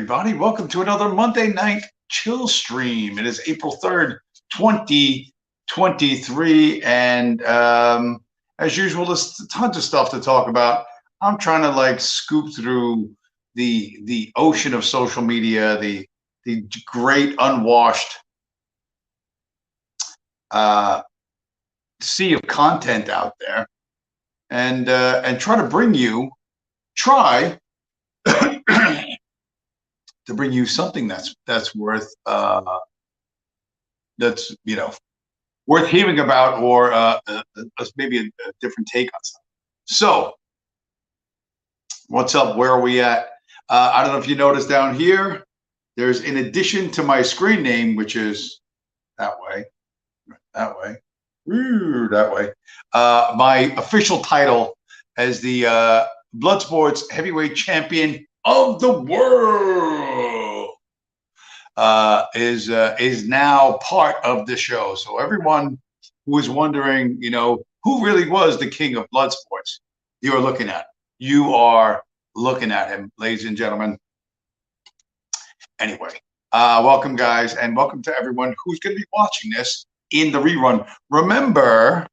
everybody. Welcome to another Monday night chill stream. It is April 3rd, 2023. And as usual, there's tons of stuff to talk about. I'm trying to scoop through the ocean of social media, the great unwashed sea of content out there, and try to bring you to bring you something that's worth worth hearing about, or maybe a different take on something. So, what's up? Where are we at? I don't know if you noticed down here, there's, in addition to my screen name, which is that way, my official title as the Bloodsports heavyweight champion of the world is now part of the show. So everyone who is wondering, who really was the king of Bloodsports, you are looking at him, ladies and gentlemen. Anyway, welcome, guys, and welcome to everyone who's going to be watching this in the rerun. Remember,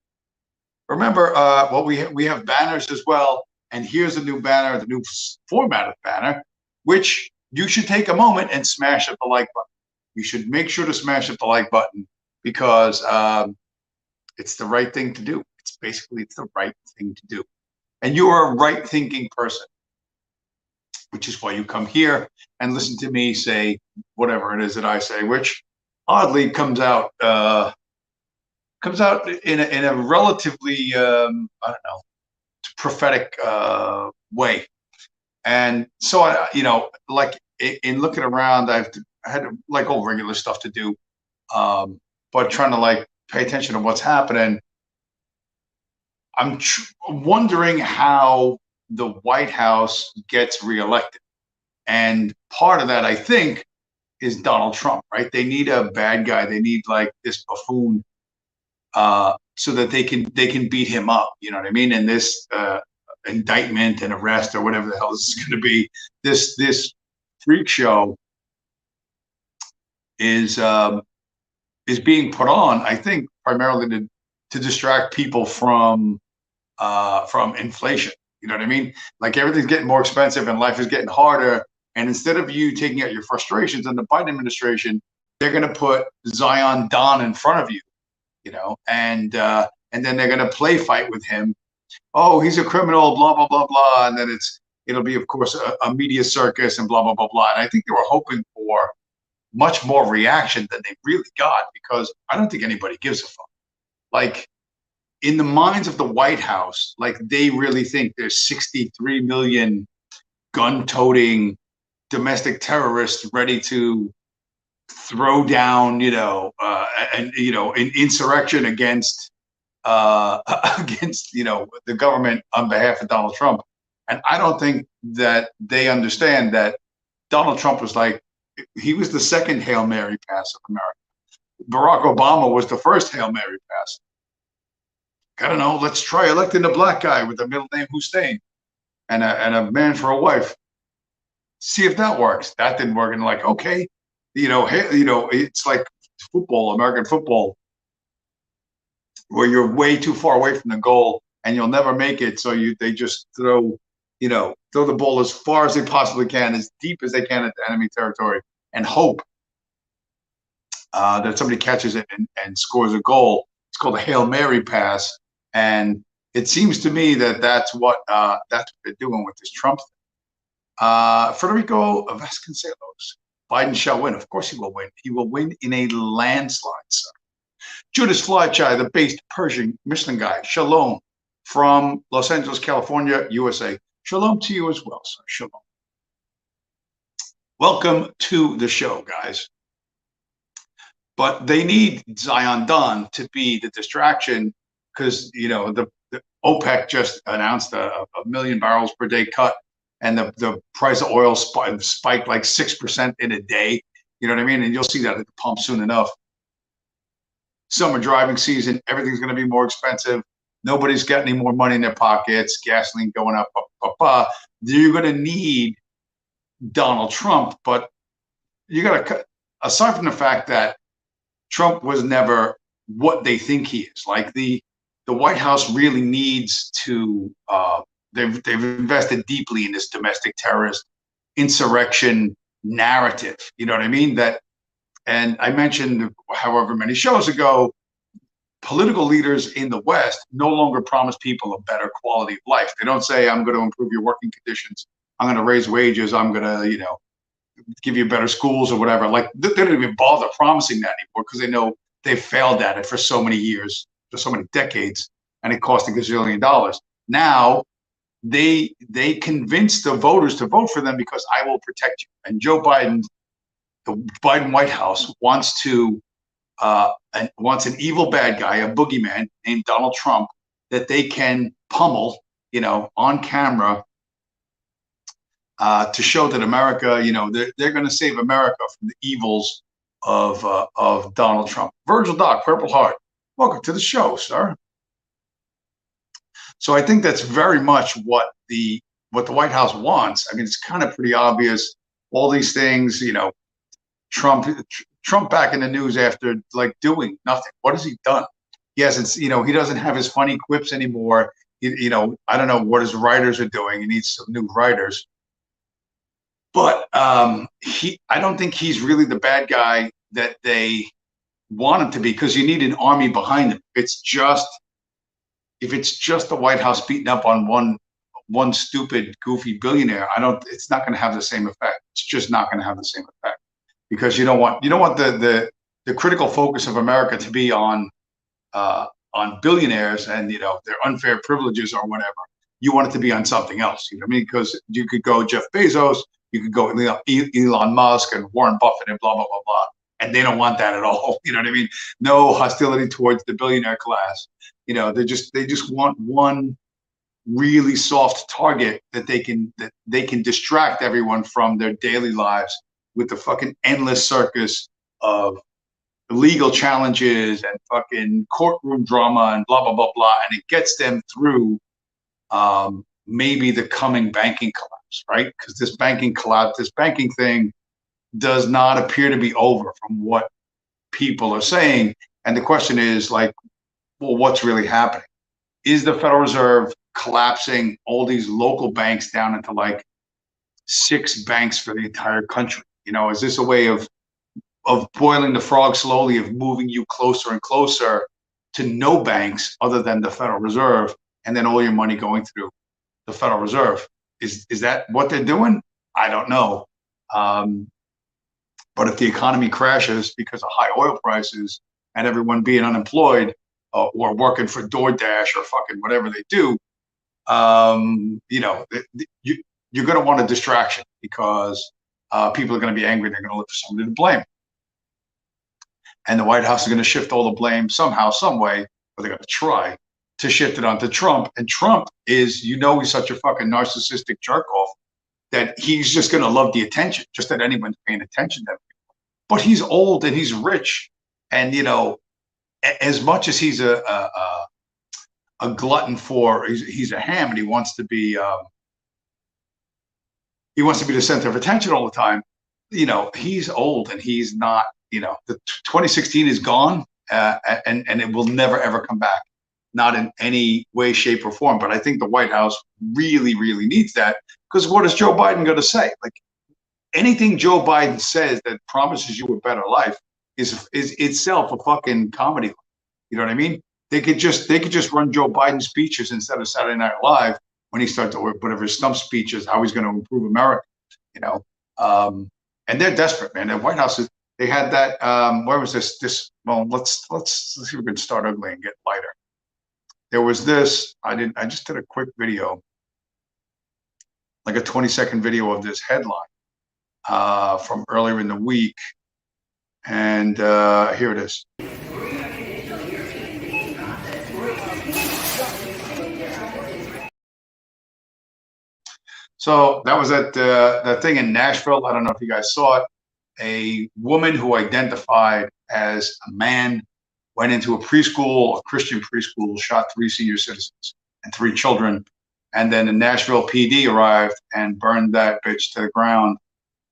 we have banners as well. And here's a new banner, the new format of banner, which you should take a moment and smash up the like button. You should make sure to smash up the like button because it's the right thing to do. It's the right thing to do. And you are a right-thinking person, which is why you come here and listen to me say whatever it is that I say, which oddly comes out in a relatively prophetic way. And so in looking around, I had all regular stuff to do, but trying to pay attention to what's happening. I'm wondering how the White House gets reelected, and part of that, I think, is Donald Trump. Right? They need a bad guy. They need this buffoon, so that they can beat him up. You know what I mean? And this indictment and arrest, or whatever the hell this is going to be, this freak show is being put on, I think, primarily to distract people from inflation. You know what I mean? Everything's getting more expensive and life is getting harder. And instead of you taking out your frustrations in the Biden administration, they're going to put Zion Don in front of you, and then they're going to play fight with him. Oh, he's a criminal, blah, blah, blah, blah. And then it'll be, of course, a media circus and blah, blah, blah, blah. And I think they were hoping for much more reaction than they really got, because I don't think anybody gives a fuck. In the minds of the White House, they really think there's 63 million gun-toting domestic terrorists ready to throw down, an insurrection against the government on behalf of Donald Trump. And I don't think that they understand that Donald Trump was he was the second Hail Mary pass of America. Barack Obama was the first Hail Mary pass. I don't know, let's try electing a black guy with a middle name Hussein and a man for a wife. See if that works. That didn't work. And okay, it's like football, American football, where you're way too far away from the goal and you'll never make it. So they just throw the ball as far as they possibly can, as deep as they can into enemy territory, and hope that somebody catches it and scores a goal. It's called a Hail Mary pass. And it seems to me that that's what they're doing with this Trump thing. Federico Vasconcelos, Biden shall win. Of course he will win. He will win in a landslide, sir. Judas Flychai, the based Persian Michelin guy. Shalom from Los Angeles, California, USA. Shalom to you as well, sir. Shalom. Welcome to the show, guys. But they need Zion Don to be the distraction, because the OPEC just announced a 1 million barrels per day cut, and the price of oil spiked 6% in a day. You know what I mean? And you'll see that at the pump soon enough. Summer driving season, everything's going to be more expensive. Nobody's got any more money in their pockets. Gasoline going up. You're going to need Donald Trump, but you got to, aside from the fact that Trump was never what they think he is, like the White House really needs to. They've invested deeply in this domestic terrorist insurrection narrative. You know what I mean? That, and I mentioned however many shows ago, political leaders in the West no longer promise people a better quality of life. They don't say, I'm going to improve your working conditions, I'm going to raise wages, I'm going to, give you better schools or whatever. Like they don't even bother promising that anymore because they know they've failed at it for so many years, for so many decades, and it cost a gazillion dollars. Now they convince the voters to vote for them because I will protect you. And Joe Biden, the Biden White House wants to wants an evil bad guy, a boogeyman named Donald Trump, that they can pummel, on camera, to show that America, they're going to save America from the evils of Donald Trump. Virgil Doc, Purple Heart, welcome to the show, sir. So I think that's very much what the White House wants. I mean, it's kind of pretty obvious. All these things, Trump back in the news after like doing nothing. What has he done? He hasn't, he doesn't have his funny quips anymore. I don't know what his writers are doing. He needs some new writers. But I don't think he's really the bad guy that they want him to be, because you need an army behind him. If it's just the White House beating up on one stupid, goofy billionaire, it's not going to have the same effect. It's just not going to have the same effect, because you don't want the critical focus of America to be on billionaires and their unfair privileges or whatever. You want it to be on something else. You know what I mean? Because you could go Jeff Bezos, you could go Elon Musk and Warren Buffett and blah blah blah blah, and they don't want that at all. You know what I mean? No hostility towards the billionaire class. They just want one really soft target that they can distract everyone from their daily lives with the fucking endless circus of legal challenges and fucking courtroom drama and blah blah blah blah, and it gets them through maybe the coming banking collapse, right? Because this banking thing does not appear to be over from what people are saying. And the question is, like, well, what's really happening? Is the Federal Reserve collapsing all these local banks down into like 6 banks for the entire country? Is this a way of boiling the frog slowly, of moving you closer and closer to no banks other than the Federal Reserve, and then all your money going through the Federal Reserve? Is that what they're doing? I don't know. But if the economy crashes because of high oil prices and everyone being unemployed or working for DoorDash or fucking whatever they do, you're going to want a distraction, because people are going to be angry. They're going to look for somebody to blame. And the White House is going to shift all the blame somehow, some way, or they're going to try to shift it onto Trump. And Trump is, he's such a fucking narcissistic jerk off that he's just going to love the attention, just that anyone's paying attention to him. But he's old and he's rich. And, as much as he's a glutton for, he's a ham, and he wants to be the center of attention all the time. He's old and he's not, the 2016 is gone, and it will never, ever come back. Not in any way, shape, or form. But I think the White House really, really needs that, because what is Joe Biden going to say? Like, anything Joe Biden says that promises you a better life is itself a fucking comedy. You know what I mean? They could just run Joe Biden speeches instead of Saturday Night Live when he starts to, or whatever his stump speeches, how he's going to improve America. And they're desperate, man. The White House they had that. Where was this? Well, let's see if we can start ugly and get lighter. There was this. I just did a quick video, like a 20-second video of this headline from earlier in the week, and here it is. So that was that thing in Nashville. I don't know if you guys saw it. A woman who identified as a man went into a preschool, a Christian preschool, shot 3 senior citizens and 3 children. And then the Nashville PD arrived and burned that bitch to the ground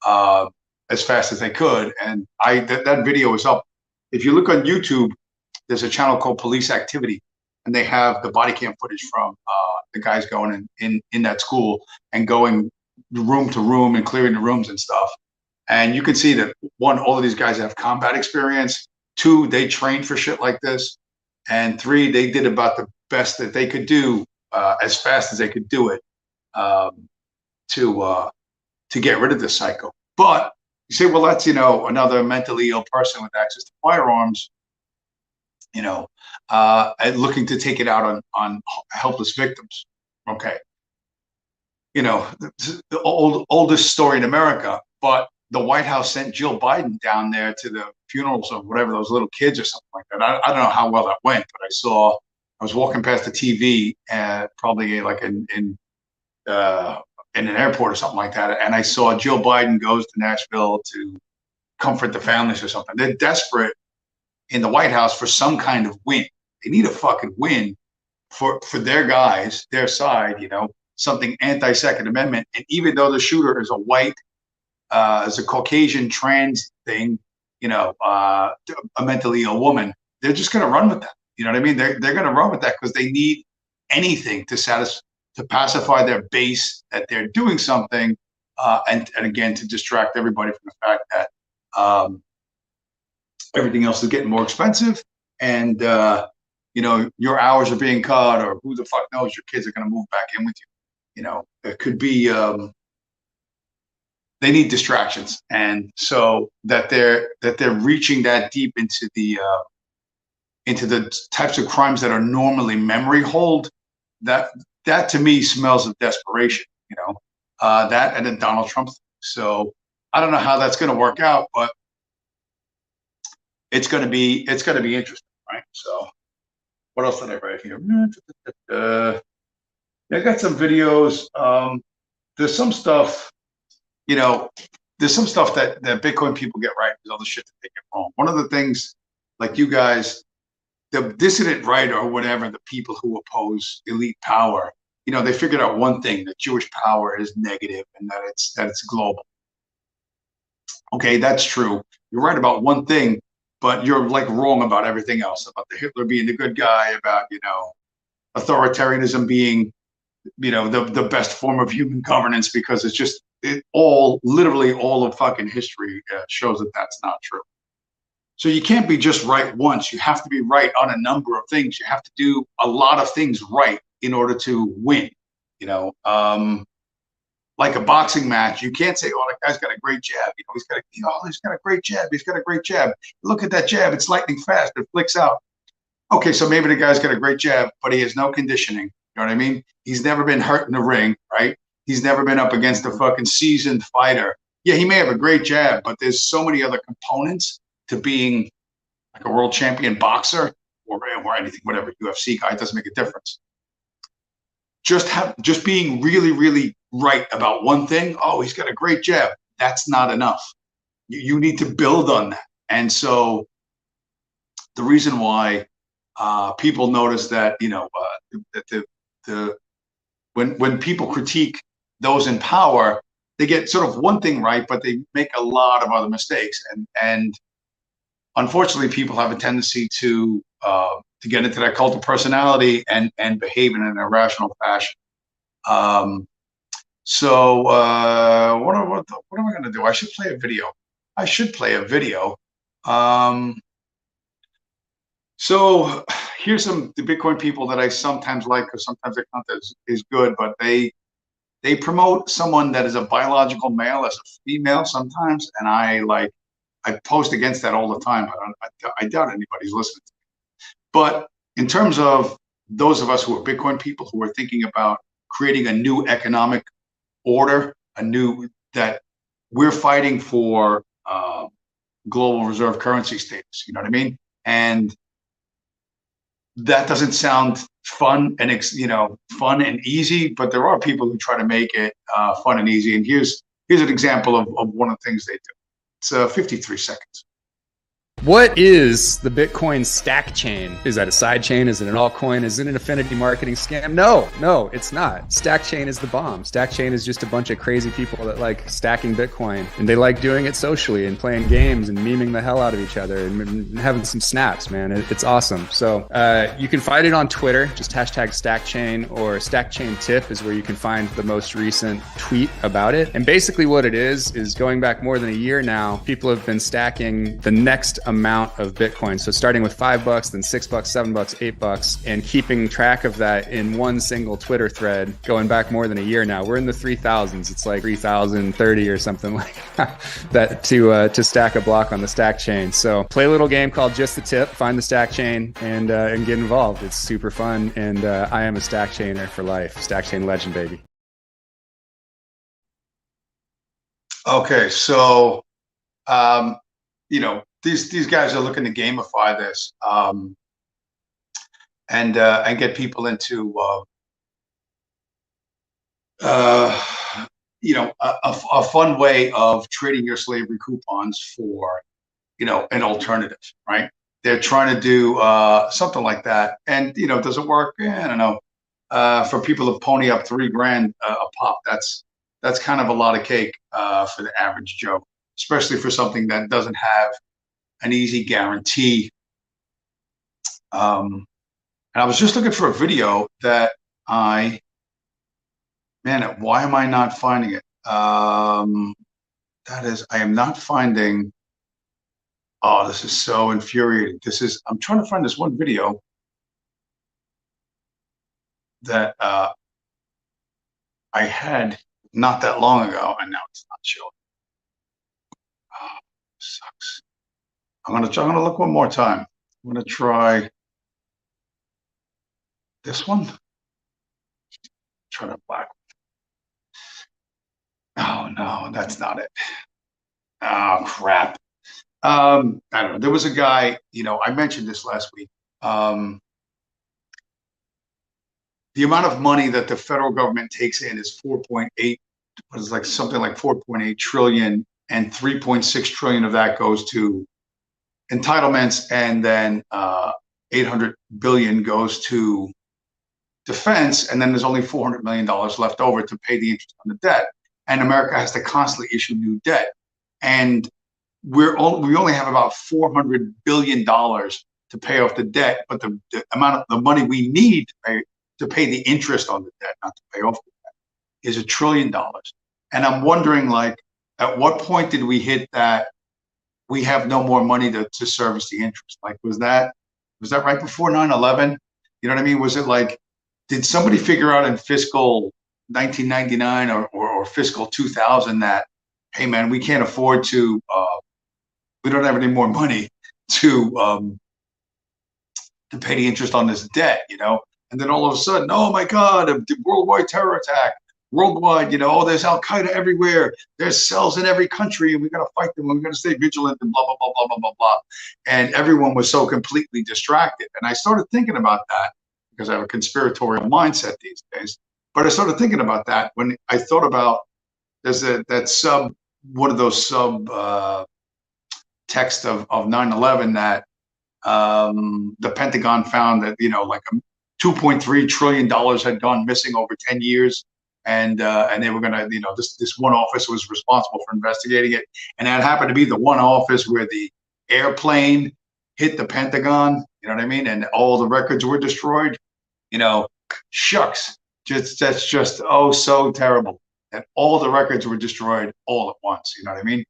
uh, as fast as they could. And that video is up. If you look on YouTube, there's a channel called Police Activity, and they have the body cam footage from the guys going in that school and going room to room and clearing the rooms and stuff. And you can see that, one, all of these guys have combat experience. Two, they trained for shit like this. And three, they did about the best that they could do as fast as they could do it to get rid of this cycle. But you say, well, that's, another mentally ill person with access to firearms, and looking to take it out on helpless victims. Okay. The oldest story in America, but the White House sent Jill Biden down there to the funerals of whatever, those little kids or something like that. I don't know how well that went, but I was walking past the TV probably like in an airport or something like that, and I saw Jill Biden goes to Nashville to comfort the families or something. They're desperate in the White House for some kind of win. They need a fucking win for their guys, their side, something anti-Second Amendment. And even though the shooter is a white, is a Caucasian trans thing, a mentally ill woman, they're just going to run with that. You know what I mean? They're going to run with that because they need anything to pacify their base that they're doing something, and again, to distract everybody from the fact that everything else is getting more expensive, and your hours are being cut, or who the fuck knows, your kids are going to move back in with you. It could be they need distractions, and so that they're reaching that deep into the types of crimes that are normally memory hold. That to me smells of desperation. That and then Donald Trump. So I don't know how that's going to work out, but it's going to be interesting, right? So what else did I write here? I got some videos. There's some stuff, there's some stuff that Bitcoin people get right. There's other shit that they get wrong. One of the things, like you guys, the dissident right or whatever, the people who oppose elite power, they figured out one thing: that Jewish power is negative and that it's global. Okay, that's true. You're right about one thing, but you're like wrong about everything else. About the Hitler being the good guy, about authoritarianism being the best form of human governance, because it's just literally all of fucking history shows that that's not true. So you can't be just right once. You have to be right on a number of things. You have to do a lot of things right in order to win. Like a boxing match, you can't say, "Oh, that guy's got a great jab. He's got a great jab. He's got a great jab. Look at that jab. It's lightning fast. It flicks out." Okay, so maybe the guy's got a great jab, but he has no conditioning. You know what I mean? He's never been hurt in the ring, right? He's never been up against a fucking seasoned fighter. Yeah, he may have a great jab, but there's so many other components to being like a world champion boxer or anything, whatever, UFC guy. It doesn't make a difference. Just being really, really right about one thing. Oh, he's got a great jab. That's not enough. You need to build on that. And so the reason why people notice that, when people critique those in power, they get sort of one thing right, but they make a lot of other mistakes. And unfortunately, people have a tendency to get into that cult of personality and behave in an irrational fashion. So what am I going to do? I should play a video. So here's the Bitcoin people that I sometimes like, because sometimes they count as good, but they promote someone that is a biological male as a female sometimes, and I post against that all the time. I doubt anybody's listening to me. But in terms of those of us who are Bitcoin people who are thinking about creating a new economic order, that we're fighting for global reserve currency status, you know what I mean? And that doesn't sound fun and fun and easy, but there are people who try to make it fun and easy. And here's an example of one of the things they do. It's 53 seconds. What is the Bitcoin stack chain? Is that a side chain? Is it an altcoin? Is it an affinity marketing scam? No, it's not. Stack chain is the bomb. Stack chain is just a bunch of crazy people that like stacking Bitcoin, and they like doing it socially and playing games and memeing the hell out of each other and having some snaps, man. It's awesome. So you can find it on Twitter, just hashtag stack chain, or stack chain tip is where you can find the most recent tweet about it. And basically what it is going back more than a year now, people have been stacking the next amount of Bitcoin. So starting with $5, then $6, $7, $8, and keeping track of that in one single Twitter thread going back more than a year now. We're in the 3,000s. It's like 3,030 or something like that to stack a block on the stack chain. So play a little game called Just the Tip, find the stack chain, and get involved. It's super fun, and I am a stack chainer for life. Stack chain legend, baby. Okay, so you know, these guys are looking to gamify this and get people into you know, a fun way of trading your slavery coupons for, you know, an alternative, right? They're trying to do something like that, and you know, does it work? Yeah, I don't know. For people to pony up $3,000 a pop, that's kind of a lot of cake for the average Joe, especially for something that doesn't have an easy guarantee. And I was just looking for a video that why am I not finding it? I am not finding. Oh, this is so infuriating. I'm trying to find this one video that I had not that long ago, and now it's not showing. Oh, sucks. I'm gonna look one more time. I'm gonna try this one. Try to black. Oh no, that's not it. Oh crap. I don't know. There was a guy, you know, I mentioned this last week. The amount of money that the federal government takes in is 4.8, what is like something like 4.8 trillion, and 3.6 trillion of that goes to entitlements, and then 800 billion goes to defense, and then there's only $400 million left over to pay the interest on the debt. And America has to constantly issue new debt. And we only have about $400 billion to pay off the debt, but the amount of the money we need to pay the interest on the debt, not to pay off the debt, is $1 trillion. And I'm wondering, like, at what point did we hit that we have no more money to service the interest? Like, was that right before 9/11? You know what I mean? Was it like, did somebody figure out in fiscal 1999 or fiscal 2000 that, hey man, we can't afford to, we don't have any more money to pay the interest on this debt, you know? And then all of a sudden, oh my God, a worldwide terror attack, worldwide, you know, oh, there's Al Qaeda everywhere. There's cells in every country, and we got to fight them. We're going to stay vigilant, and blah, blah, blah, blah, blah, blah, blah. And everyone was so completely distracted. And I started thinking about that because I have a conspiratorial mindset these days. But I started thinking about that when I thought about there's one of those sub text of 9/11 that the Pentagon found that, you know, like $2.3 trillion had gone missing over 10 years. And they were going to, you know, this one office was responsible for investigating it. And that happened to be the one office where the airplane hit the Pentagon, you know what I mean? And all the records were destroyed. You know, shucks, that's just, oh, so terrible. And all the records were destroyed all at once, you know what I mean?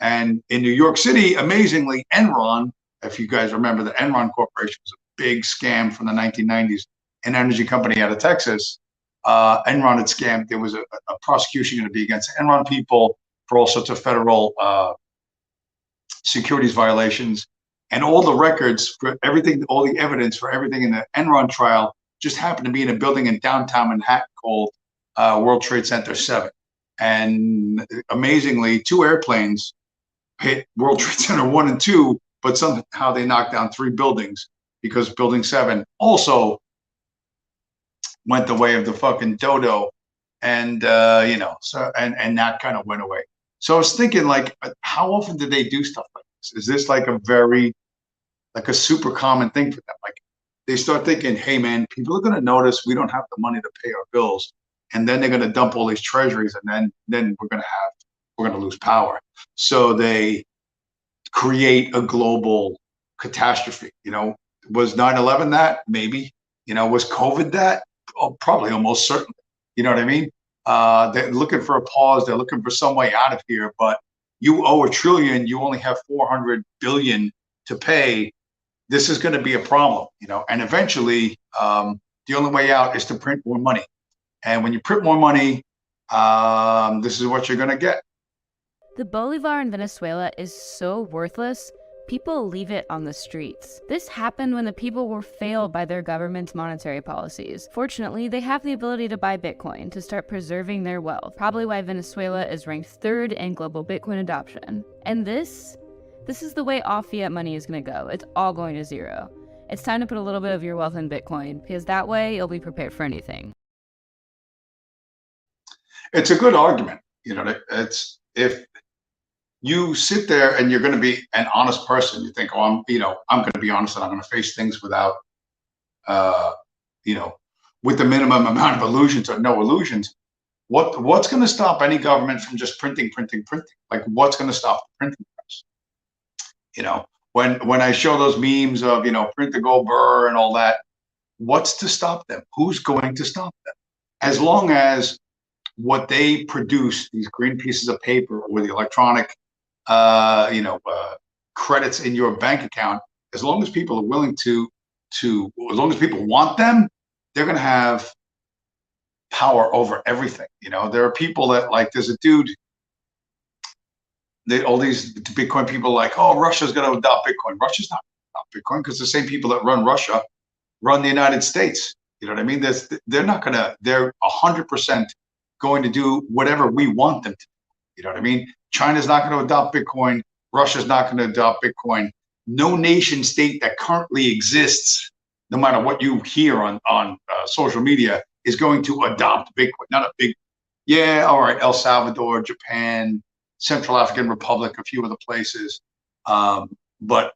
And in New York City, amazingly, Enron, if you guys remember, the Enron Corporation was a big scam from the 1990s, an energy company out of Texas. Enron had scammed. There was a prosecution going to be against Enron people for all sorts of federal securities violations. And all the records for everything, all the evidence for everything in the Enron trial just happened to be in a building in downtown Manhattan called World Trade Center 7. And amazingly, 2 airplanes hit World Trade Center 1 and 2, but somehow they knocked down 3 buildings because Building 7 also went the way of the fucking dodo. And, you know, so, and that kind of went away. So I was thinking, like, how often do they do stuff like this? Is this like a very like a super common thing for them. Like they start thinking, hey man, people are going to notice we don't have the money to pay our bills, and then they're going to dump all these treasuries, and then we're going to lose power. So they create a global catastrophe. Was 9/11 that? Maybe. Was COVID that? Oh, probably, almost certainly. You know what I mean? They're looking for a pause. They're looking for some way out of here. But you owe $1 trillion. You only have 400 billion to pay. This is going to be a problem. And eventually, the only way out is to print more money. And when you print more money, this is what you're going to get. The bolivar in Venezuela is so worthless, people leave it on the streets. This happened when the people were failed by their government's monetary policies. Fortunately, they have the ability to buy Bitcoin to start preserving their wealth, probably why Venezuela is ranked 3rd in global Bitcoin adoption. And this is the way all fiat money is going to go. It's all going to zero. It's time to put a little bit of your wealth in Bitcoin, because that way you'll be prepared for anything. It's a good argument. It's if you sit there and you're going to be an honest person, you think, oh, I'm going to be honest and I'm going to face things without, with the minimum amount of illusions or no illusions. What's going to stop any government from just printing? Like, what's going to stop the printing press? When I show those memes of, print the gold burr and all that, what's to stop them? Who's going to stop them? As long as what they produce, these green pieces of paper or the electronic credits in your bank account, as long as people are willing as long as people want them, they're going to have power over everything. There are people that, like, there's a dude, all these Bitcoin people like, oh, Russia's going to adopt Bitcoin. Russia's not going to adopt Bitcoin because the same people that run Russia run the United States. You know what I mean? They're 100% going to do whatever we want them to do. You know what I mean? China's not going to adopt Bitcoin. Russia's not going to adopt Bitcoin. No nation state that currently exists, no matter what you hear on social media, is going to adopt Bitcoin. Not a big, yeah, all right, El Salvador, Japan, Central African Republic, a few other places. But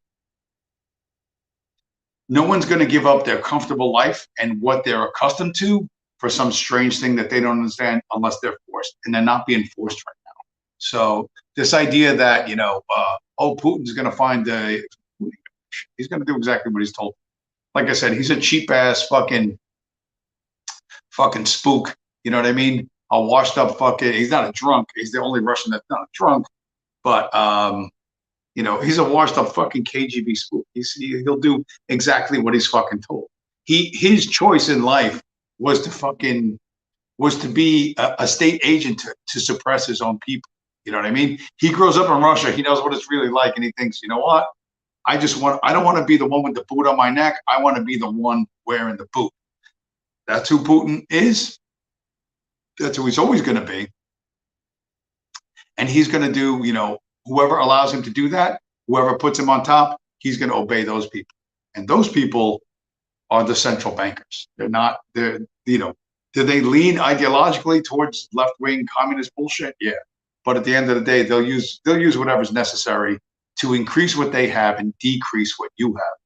no one's going to give up their comfortable life and what they're accustomed to for some strange thing that they don't understand unless they're forced. And they're not being forced right now. So this idea that, Putin's going to he's going to do exactly what he's told. Like I said, he's a cheap ass fucking spook. You know what I mean? A washed up he's not a drunk. He's the only Russian that's not a drunk, but, he's a washed up fucking KGB spook. He'll do exactly what he's fucking told. His choice in life was to be a state agent to suppress his own people. You know what I mean? He grows up in Russia. He knows what it's really like. And he thinks, you know what? I don't want to be the one with the boot on my neck. I want to be the one wearing the boot. That's who Putin is. That's who he's always going to be. And he's going to do, whoever allows him to do that, whoever puts him on top, he's going to obey those people. And those people are the central bankers. Do they lean ideologically towards left-wing communist bullshit? Yeah. But at the end of the day, they'll use whatever's necessary to increase what they have and decrease what you have.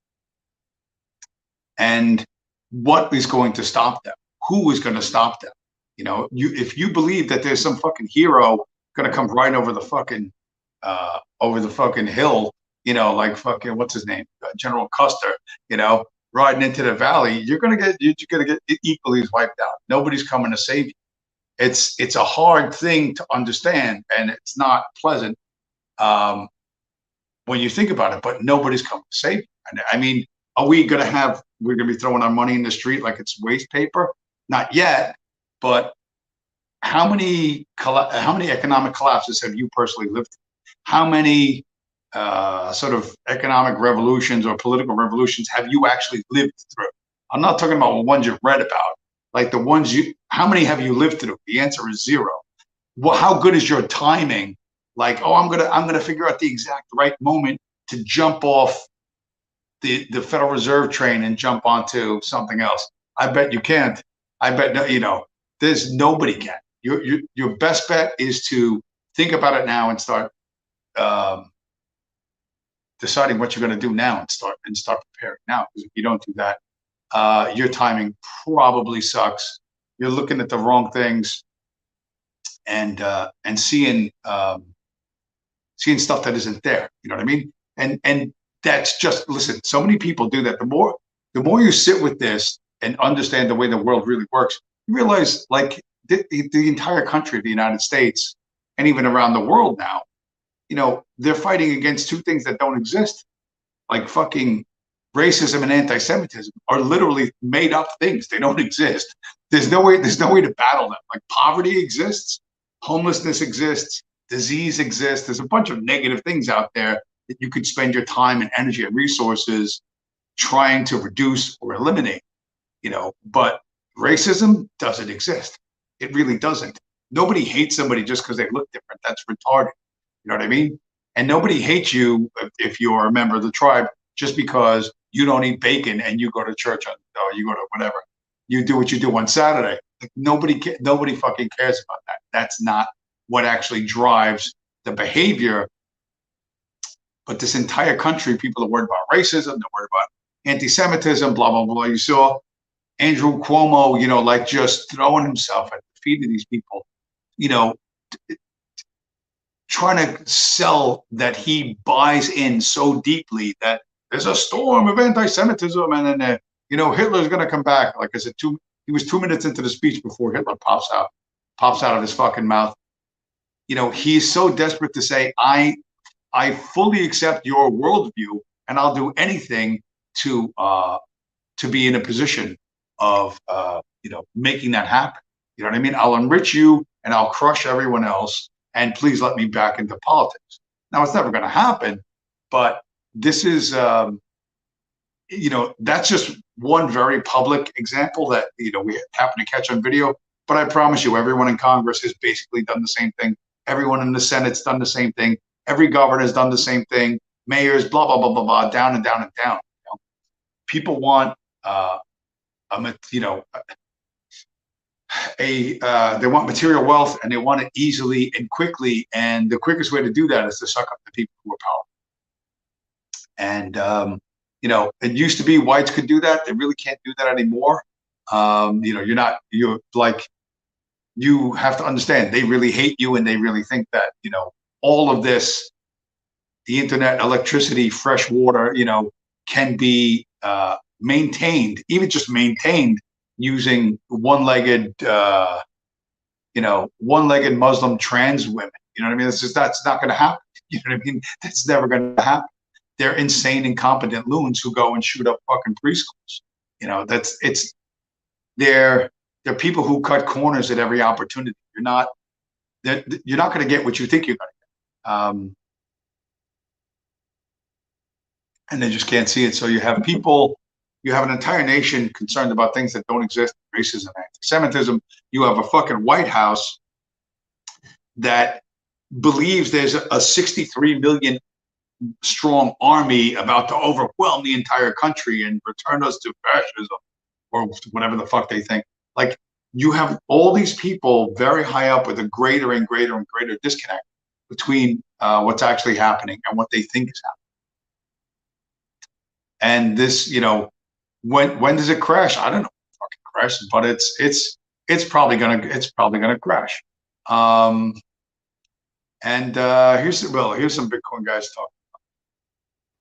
And what is going to stop them? Who is going to stop them? If you believe that there's some fucking hero going to come right over the fucking hill, like fucking, what's his name? General Custer, riding into the valley, you're gonna get equally wiped out. Nobody's coming to save you. It's a hard thing to understand, and it's not pleasant when you think about it. But nobody's coming to save you. And I mean, we're gonna be throwing our money in the street like it's waste paper? Not yet. But how many economic collapses have you personally lived through? How many sort of economic revolutions or political revolutions have you actually lived through? I'm not talking about the ones you've read about, like the ones how many have you lived through? The answer is zero. Well, how good is your timing? Like, oh, I'm gonna figure out the exact right moment to jump off the Federal Reserve train and jump onto something else. I bet you can't. I bet there's nobody can. Your best bet is to think about it now and start deciding what you're going to do now and start preparing now. Because if you don't do that, your timing probably sucks. You're looking at the wrong things and seeing seeing stuff that isn't there. You know what I mean? And that's just, listen, so many people do that. The more you sit with this and understand the way the world really works, you realize like the entire country, the United States, and even around the world now, you know, they're fighting against two things that don't exist. Like fucking racism and anti-Semitism are literally made up things. They don't exist. There's no way to battle them. Like poverty exists, homelessness exists, disease exists. There's a bunch of negative things out there that you could spend your time and energy and resources trying to reduce or eliminate, you know, but racism doesn't exist. It really doesn't. Nobody hates somebody just because they look different. That's retarded. You know what I mean? And nobody hates you if you're a member of the tribe just because you don't eat bacon and you go to church or you go to whatever. You do what you do on Saturday. Like nobody fucking cares about that. That's not what actually drives the behavior. But this entire country, people are worried about racism, they're worried about anti-Semitism, blah, blah, blah. You saw Andrew Cuomo, you know, like just throwing himself at the feet of these people, you know, trying to sell that he buys in so deeply that there's a storm of anti-Semitism and then, you know, Hitler's going to come back. Like I said, he was 2 minutes into the speech before Hitler pops out of his fucking mouth. You know, he's so desperate to say, I fully accept your worldview and I'll do anything to be in a position of, you know, making that happen. You know what I mean? I'll enrich you and I'll crush everyone else. And please let me back into politics. Now, it's never going to happen, but this is, you know, that's just one very public example that, you know, we happen to catch on video. But I promise you, everyone in Congress has basically done the same thing. Everyone in the Senate's done the same thing. Every governor's done the same thing. Mayors, blah, blah, blah, blah, blah, down and down and down. You know? People want, you know, they want material wealth and they want it easily and quickly. And the quickest way to do that is to suck up the people who are powerful. And, you know, it used to be whites could do that. They really can't do that anymore. You know, you have to understand, they really hate you and they really think that, you know, all of this, the internet, electricity, fresh water, you know, can be maintained, even just maintained using one-legged, you know, one-legged Muslim trans women. You know what I mean? That's not going to happen. You know what I mean? That's never going to happen. They're insane, incompetent loons who go and shoot up fucking preschools. You know, they're people who cut corners at every opportunity. You're not going to get what you think you're going to get. And they just can't see it. So you have an entire nation concerned about things that don't exist, racism, anti-Semitism. You have a fucking White House that believes there's a 63 million strong army about to overwhelm the entire country and return us to fascism or whatever the fuck they think. Like, you have all these people very high up with a greater and greater and greater disconnect between what's actually happening and what they think is happening. And this, you know, when does it crash? I don't know. Fucking crash, but it's probably gonna crash. Here's some Bitcoin guys talking.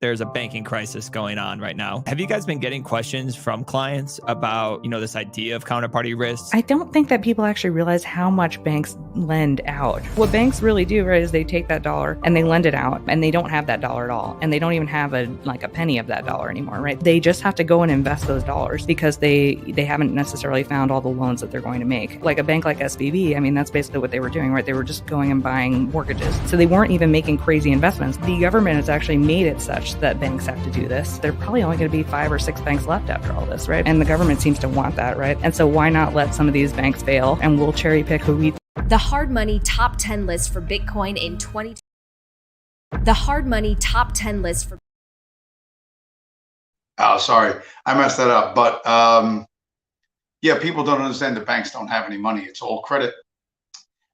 There's a banking crisis going on right now. Have you guys been getting questions from clients about, you know, this idea of counterparty risk? I don't think that people actually realize how much banks lend out. What banks really do, right, is they take that dollar and they lend it out, and they don't have that dollar at all, and they don't even have a penny of that dollar anymore, right? They just have to go and invest those dollars because they haven't necessarily found all the loans that they're going to make. Like a bank like SVB, I mean, that's basically what they were doing, right? They were just going and buying mortgages. So they weren't even making crazy investments. The government has actually made it such that banks have to do this. There are probably only going to be 5 or 6 banks left after all this, right? And the government seems to want that, right? And so why not let some of these banks fail, and we'll cherry pick who we... The Hard Money Top 10 list for Bitcoin in 20... The Hard Money Top 10 list for... Oh, sorry. I messed that up. But yeah, people don't understand that banks don't have any money. It's all credit.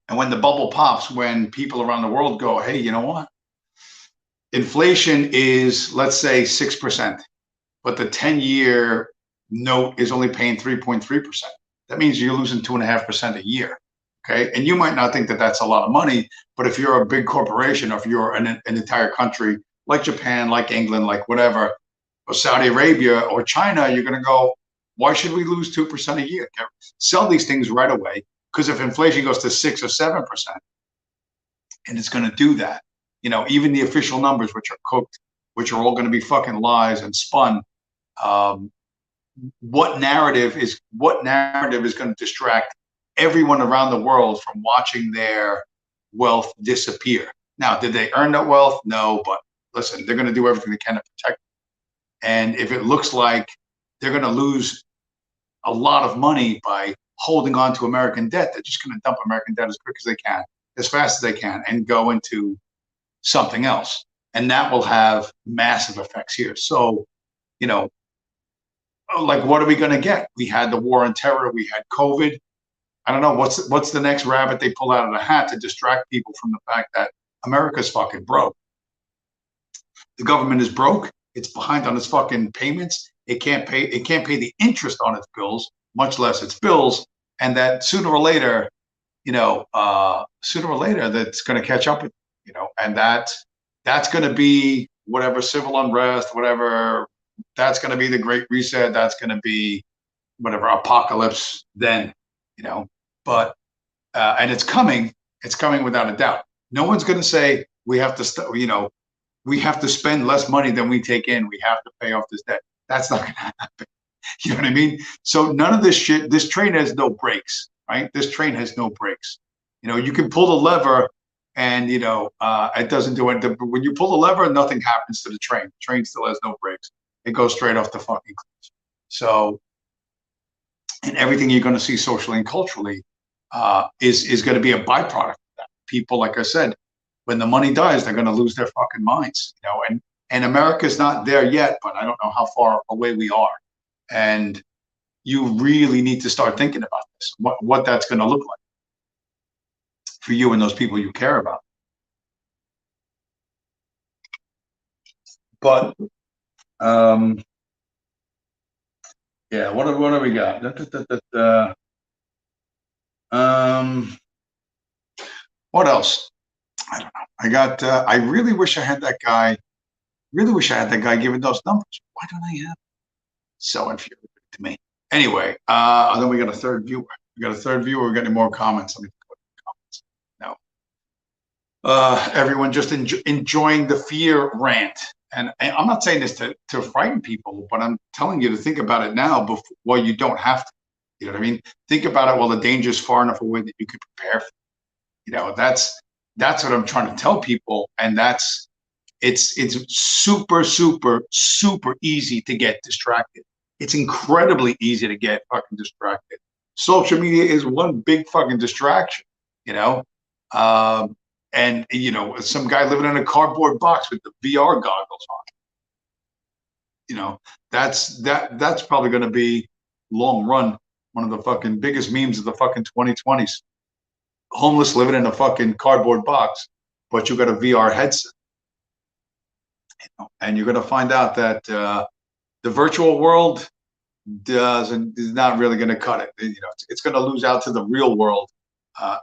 And when the bubble pops, when people around the world go, hey, you know what? inflation is, let's say, 6%, but the 10-year note is only paying 3.3%. That means you're losing 2.5% a year. Okay. And you might not think that that's a lot of money, but if you're a big corporation, or if you're an entire country like Japan, like England, like whatever, or Saudi Arabia or China, you're going to go, why should we lose 2% a year? Sell these things right away. Because if inflation goes to 6 or 7%, and it's going to do that, you know, even the official numbers, which are cooked, which are all going to be fucking lies and spun. What narrative is going to distract everyone around the world from watching their wealth disappear? Now, did they earn that wealth? No, but listen, they're going to do everything they can to protect it. And if it looks like they're going to lose a lot of money by holding on to American debt, they're just going to dump American debt as quick as they can, as fast as they can, and go into something else. And that will have massive effects here. So, you know, like, what are we going to get? We had the war on terror. We had COVID. I don't know what's the next rabbit they pull out of the hat to distract people from the fact that America's fucking broke. The government is broke. It's behind on its fucking payments. It can't pay the interest on its bills, much less its bills. And that sooner or later, that's going to catch up with, and that's going to be whatever civil unrest, whatever. That's going to be the Great Reset. That's going to be whatever apocalypse then, but and it's coming without a doubt. No one's going to say we have to we have to spend less money than we take in. We have to pay off this debt. That's not going to happen. You know what I mean? So none of this shit, this train has no brakes, right? This train has no brakes. You can pull the lever and, it doesn't do it. When you pull the lever, nothing happens to the train. The train still has no brakes. It goes straight off the fucking cliff. So, and everything you're going to see socially and culturally is going to be a byproduct of that. People, like I said, when the money dies, they're going to lose their fucking minds, and America's not there yet, but I don't know how far away we are. And you really need to start thinking about this, what that's going to look like for you and those people you care about. But yeah, what do we got? What else? I don't know. I really wish I had that guy. Really wish I had that guy giving those numbers. Why don't I have? So infuriating to me. Anyway, then we got a third viewer. We got any more comments? Let me put comments. No. Everyone just enjoying the fear rant. And I'm not saying this to frighten people, but I'm telling you to think about it now before you don't have to. You know what I mean? Think about it while the danger is far enough away that you can prepare for it. That's what I'm trying to tell people. And it's super, super, super easy to get distracted. It's incredibly easy to get fucking distracted. Social media is one big fucking distraction, and some guy living in a cardboard box with the VR goggles on. That's probably going to be long run one of the fucking biggest memes of the fucking 2020s. Homeless living in a fucking cardboard box, but you got a VR headset. And you're going to find out that the virtual world is not really going to cut it. It's going to lose out to the real world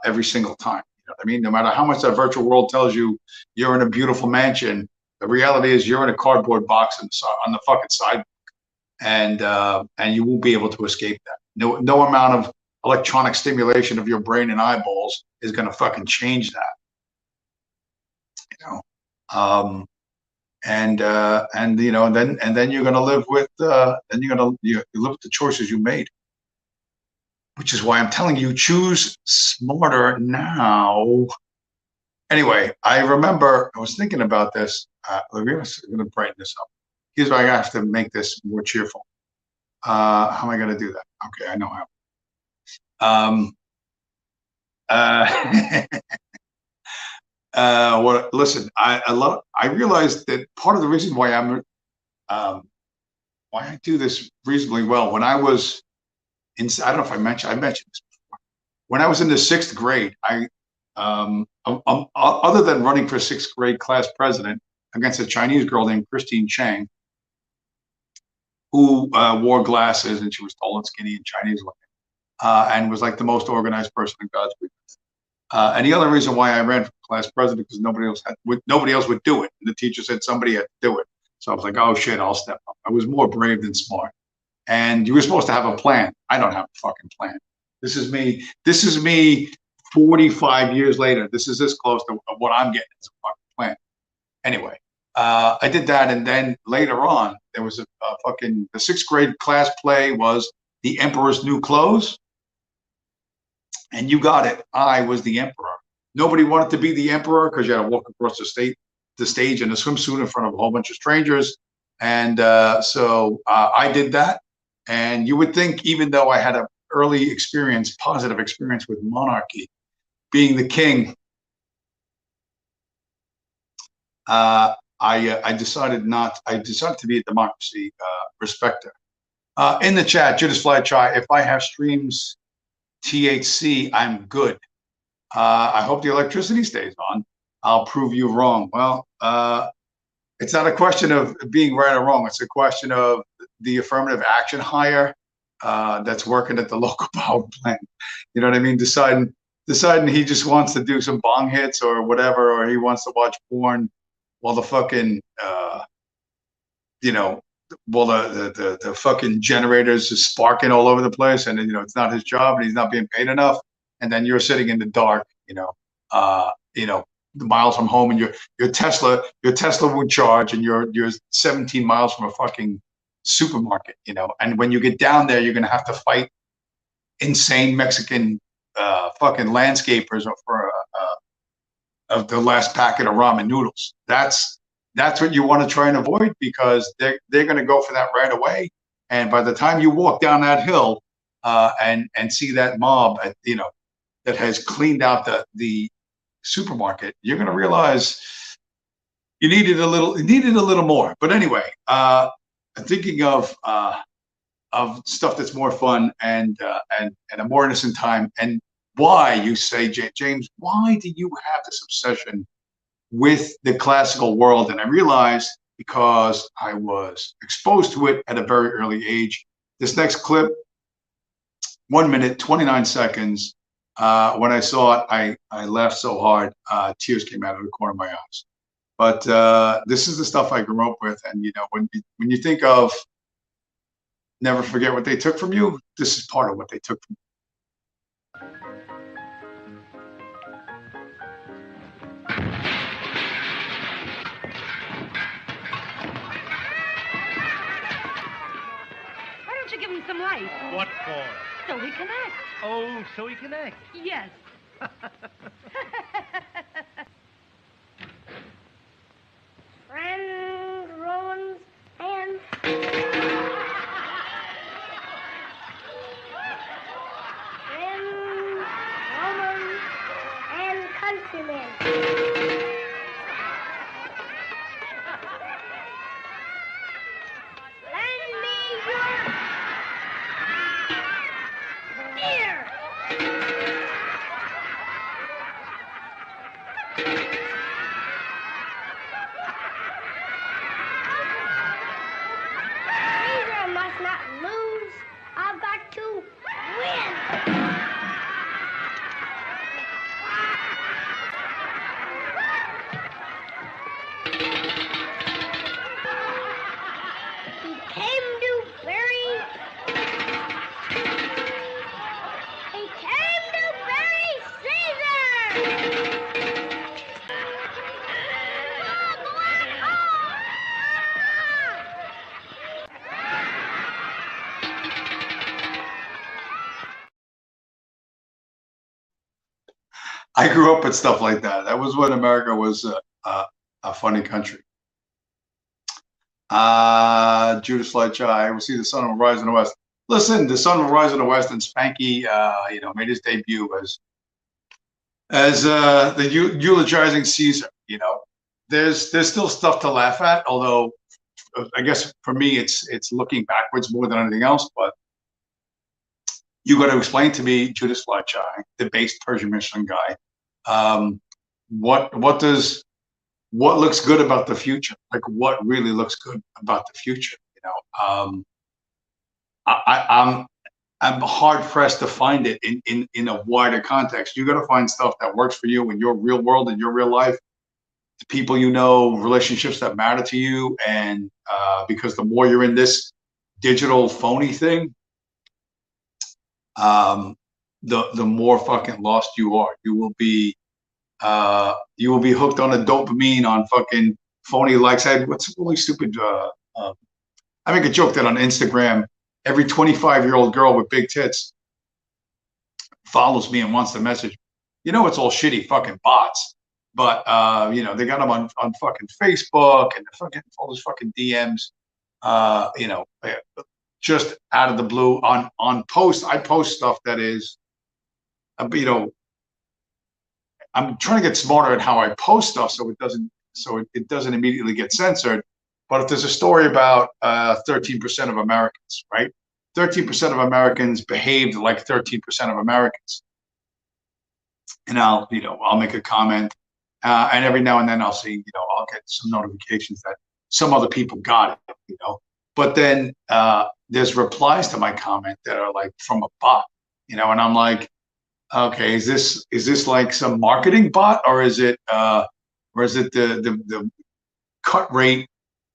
every single time. You know what I mean? No matter how much that virtual world tells you you're in a beautiful mansion, the reality is you're in a cardboard box on the fucking sidewalk, and you won't be able to escape that. No amount of electronic stimulation of your brain and eyeballs is going to fucking change that. And then you're going to live with you live with the choices you made, which is why I'm telling you, choose smarter now. Anyway, I remember I was thinking about this. We're going to brighten this up. Here's why I have to make this more cheerful. How am I going to do that? Okay, I know how. Listen, I realized that part of the reason why why I do this reasonably well, when I was I don't know if I mentioned this before. When I was in the 6th grade, other than running for 6th grade class president, against a Chinese girl named Christine Chang, who wore glasses, and she was tall and skinny and Chinese looking, and was like the most organized person in God's green earth. And the other reason why I ran for class president, because nobody else would do it. And the teacher said somebody had to do it. So I was like, oh shit, I'll step up. I was more brave than smart. And you were supposed to have a plan. I don't have a fucking plan. This is me 45 years later. This is this close to what I'm getting as a fucking plan. Anyway, I did that. And then later on, there was the 6th grade class play was The Emperor's New Clothes. And you got it. I was the emperor. Nobody wanted to be the emperor because you had to walk across the stage in a swimsuit in front of a whole bunch of strangers. And so I did that. And you would think, even though I had an early experience, positive experience with monarchy, being the king, I decided to be a democracy respecter. In the chat, Judas Fly Chai, if I have streams THC, I'm good. I hope the electricity stays on. I'll prove you wrong. Well, it's not a question of being right or wrong. It's a question of the affirmative action hire that's working at the local power plant. You know what I mean? Deciding he just wants to do some bong hits or whatever, or he wants to watch porn while the fucking, well, the fucking generators is sparking all over the place, and it's not his job, and he's not being paid enough, and then you're sitting in the dark, miles from home, and your Tesla won't charge, and you're 17 miles from a fucking supermarket, and when you get down there, you're gonna have to fight insane Mexican fucking landscapers for of the last packet of ramen noodles. That's what you want to try and avoid, because they're going to go for that right away. And by the time you walk down that hill and see that mob, that has cleaned out the supermarket, you're going to realize you needed a little more. But anyway, thinking of stuff that's more fun and a more innocent time, and why you say, James, why do you have this obsession with the classical world? And I realized, because I was exposed to it at a very early age. This next clip, 1 minute, 29 seconds. When I saw it, I laughed so hard, tears came out of the corner of my eyes. But this is the stuff I grew up with. And, when you think of never forget what they took from you, this is part of what they took from you. Give him some light. What for? So we can act. Oh, so he can act. Yes. Friends, Romans, and... Friends, Romans, and countrymen. I grew up with stuff like that. That was when America was a funny country. Judas Lightchai, I will see the sun will rise in the west. Listen, the sun will rise in the west, and Spanky, made his debut as the eulogizing Caesar. There's still stuff to laugh at, although I guess for me it's looking backwards more than anything else. But you got to explain to me, Judas Lightchai, the based Persian Michelin guy, what does what looks good about the future, like what really looks good about the future. I'm hard pressed to find it in a wider context. You got to find stuff that works for you in your real world, in your real life, the people you know, relationships that matter to you, and because the more you're in this digital phony thing, the more fucking lost you are. You will be hooked on a dopamine on fucking phony likes. What's really stupid? I make a joke that on Instagram, every 25-year-old girl with big tits follows me and wants to message. It's all shitty fucking bots, but they got them on fucking Facebook and all those fucking DMs. Just out of the blue on post. I post stuff that is, I'm trying to get smarter at how I post stuff so it doesn't immediately get censored. But if there's a story about 13% of Americans, right? 13% of Americans behaved like 13% of Americans, and I'll make a comment, and every now and then I'll see, I'll get some notifications that some other people got it, But then there's replies to my comment that are like from a bot, and I'm like, okay, is this like some marketing bot, or is it the cut rate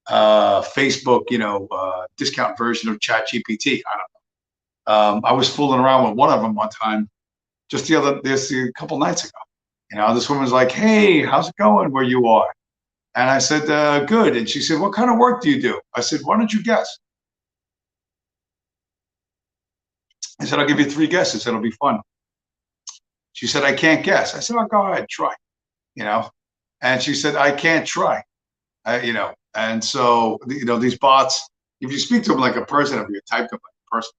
Facebook, discount version of ChatGPT? I don't know. I was fooling around with one of them one time, just a couple nights ago. This woman's like, "Hey, how's it going where you are?" And I said, "Good." And she said, "What kind of work do you do?" I said, "Why don't you guess?" I said, "I'll give you 3 guesses. It'll be fun." She said, "I can't guess." I said, "Oh, go ahead, try." And she said, "I can't try." And so these bots, if you speak to them like a person, if you type them like a person,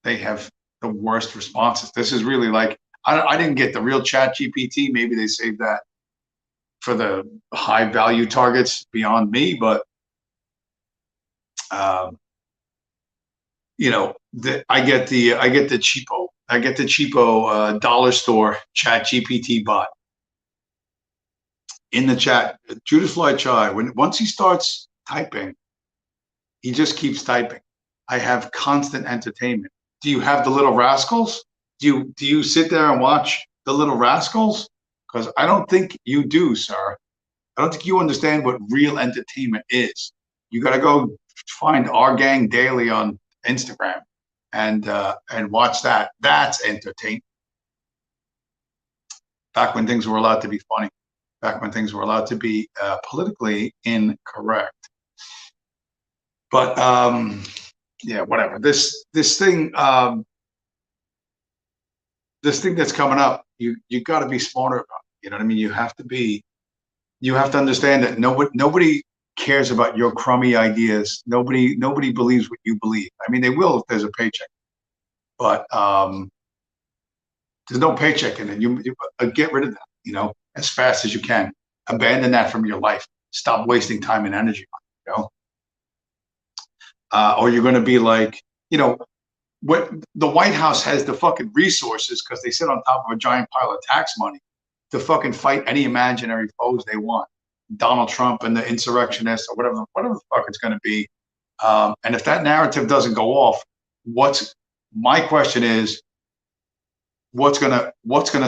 they have the worst responses. This is really like, I didn't get the real Chat GPT. Maybe they saved that for the high value targets beyond me, but I get the cheapo dollar store Chat GPT bot. In the chat, Judith Fly Chai, once he starts typing, he just keeps typing. I have constant entertainment. Do you have the Little Rascals? Do you sit there and watch the Little Rascals? Because I don't think you do, sir. I don't think you understand what real entertainment is. You got to go find Our Gang Daily on Instagram and watch that. That's entertainment. Back when things were allowed to be funny. Back when things were allowed to be politically incorrect. But yeah, whatever. This thing that's coming up, you got to be smarter about it. You know what I mean? You have to understand that nobody cares about your crummy ideas. Nobody believes what you believe. I mean, they will if there's a paycheck, but there's no paycheck in it. You get rid of that, as fast as you can. Abandon that from your life. Stop wasting time and energy on it, or you're going to be like, what the White House has the fucking resources because they sit on top of a giant pile of tax money to fucking fight any imaginary foes they want. Donald Trump and the insurrectionists or whatever the fuck it's going to be. And if that narrative doesn't go off, my question is, what's gonna